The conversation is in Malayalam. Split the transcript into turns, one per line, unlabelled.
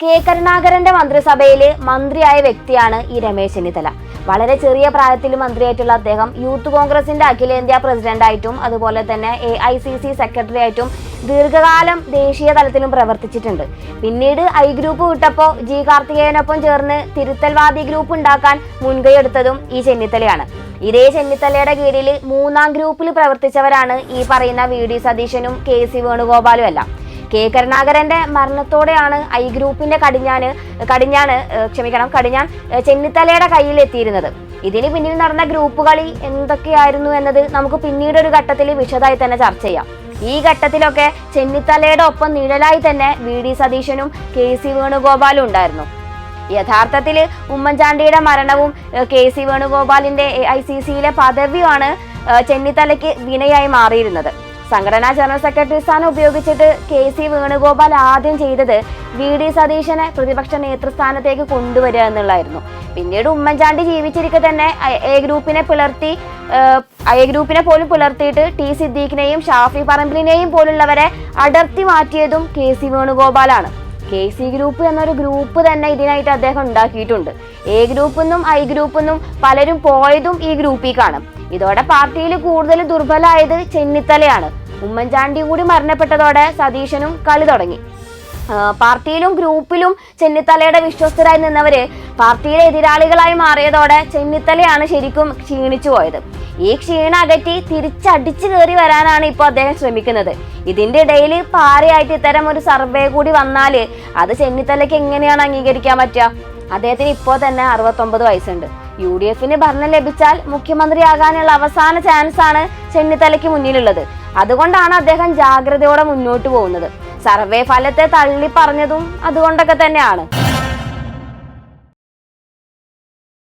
കെ കരുണാകരന്റെ മന്ത്രിസഭയിൽ മന്ത്രിയായ വ്യക്തിയാണ് ഈ രമേശ് ചെന്നിത്തല. വളരെ ചെറിയ പ്രായത്തിൽ മന്ത്രിയായിട്ടുള്ള അദ്ദേഹം യൂത്ത് കോൺഗ്രസിന്റെ അഖിലേന്ത്യാ പ്രസിഡന്റായിട്ടും അതുപോലെ തന്നെ AICC സെക്രട്ടറി ആയിട്ടും ദീർഘകാലം ദേശീയ തലത്തിലും പ്രവർത്തിച്ചിട്ടുണ്ട്. പിന്നീട് ഐ ഗ്രൂപ്പ് വിട്ടപ്പോൾ ജി കാർത്തികേയനൊപ്പം ചേർന്ന് തിരുത്തൽവാദി ഗ്രൂപ്പ് ഉണ്ടാക്കാൻ മുൻകൈ എടുത്തതും ഈ ചെന്നിത്തലയാണ്. ഇതേ ചെന്നിത്തലയുടെ കീഴിൽ മൂന്നാം ഗ്രൂപ്പിൽ പ്രവർത്തിച്ചവരാണ് ഈ പറയുന്ന VD സതീശനും KC വേണുഗോപാലും എല്ലാം. കെ കരുണാകരന്റെ മരണത്തോടെയാണ് ഐ ഗ്രൂപ്പിന്റെ കടിഞ്ഞാൻ ചെന്നിത്തലയുടെ കയ്യിൽ എത്തിയിരുന്നത്. ഇതിന് പിന്നിൽ നടന്ന ഗ്രൂപ്പ് കളി എന്തൊക്കെയായിരുന്നു എന്നത് നമുക്ക് പിന്നീട് ഒരു ഘട്ടത്തിൽ വിശദമായി തന്നെ ചർച്ച ചെയ്യാം. ഈ ഘട്ടത്തിലൊക്കെ ചെന്നിത്തലയുടെ ഒപ്പം നിഴലായി തന്നെ VD സതീശനും KC വേണുഗോപാലും ഉണ്ടായിരുന്നു. യഥാർത്ഥത്തിൽ ഉമ്മൻചാണ്ടിയുടെ മരണവും KC വേണുഗോപാലിന്റെ AICCയിലെ പദവിയുമാണ് ചെന്നിത്തലയ്ക്ക് വിനയായി മാറിയിരുന്നത്. സംഘടനാ ജനറൽ സെക്രട്ടറി സ്ഥാനം ഉപയോഗിച്ചിട്ട് KC വേണുഗോപാൽ ആദ്യം ചെയ്തത് VD സതീശനെ പ്രതിപക്ഷ നേതൃസ്ഥാനത്തേക്ക് കൊണ്ടുവരിക എന്നുള്ളതായിരുന്നു. പിന്നീട് ഉമ്മൻചാണ്ടി ജീവിച്ചിരിക്കെ തന്നെ എ ഗ്രൂപ്പിനെ പോലും പുലർത്തിയിട്ട് T സിദ്ദീഖിനെയും ഷാഫി പറമ്പിലിനെയും പോലുള്ളവരെ അടർത്തി മാറ്റിയതും KC വേണുഗോപാലാണ്. KC ഗ്രൂപ്പ് എന്നൊരു ഗ്രൂപ്പ് തന്നെ ഇതിനായിട്ട് അദ്ദേഹം ഉണ്ടാക്കിയിട്ടുണ്ട്. എ ഗ്രൂപ്പെന്നും ഐ ഗ്രൂപ്പെന്നും പലരും പോയതും ഈ ഗ്രൂപ്പിലേക്കാണ്. ഇതോടെ പാർട്ടിയിൽ കൂടുതൽ ദുർബലമായത് ചെന്നിത്തലയാണ്. ഉമ്മൻചാണ്ടി കൂടി മരണപ്പെട്ടതോടെ സതീശനും കളി തുടങ്ങി. പാർട്ടിയിലും ഗ്രൂപ്പിലും ചെന്നിത്തലയുടെ വിശ്വസ്തരായി നിന്നവര് പാർട്ടിയിലെ എതിരാളികളായി മാറിയതോടെ ചെന്നിത്തലയാണ് ശരിക്കും ക്ഷീണിച്ചു പോയത്. ഈ ക്ഷീണം അകറ്റി തിരിച്ചടിച്ചു കയറി വരാനാണ് ഇപ്പോൾ അദ്ദേഹം ശ്രമിക്കുന്നത്. ഇതിന്റെ ഇടയിൽ പാരയായിട്ട് ഇത്തരം ഒരു സർവേ കൂടി വന്നാല് അത് ചെന്നിത്തലയ്ക്ക് എങ്ങനെയാണ് അംഗീകരിക്കാൻ പറ്റുക? അദ്ദേഹത്തിന് ഇപ്പോൾ തന്നെ 69 വയസ്സുണ്ട്. UDFന് ഭരണം ലഭിച്ചാൽ മുഖ്യമന്ത്രിയാകാനുള്ള അവസാന ചാൻസ് ആണ് ചെന്നിത്തലയ്ക്ക് മുന്നിലുള്ളത്. അതുകൊണ്ടാണ് അദ്ദേഹം ജാഗ്രതയോടെ മുന്നോട്ട് പോകുന്നത്. സർവേ ഫലത്തെ തള്ളി പറഞ്ഞതും അതുകൊണ്ടൊക്കെ തന്നെയാണ്.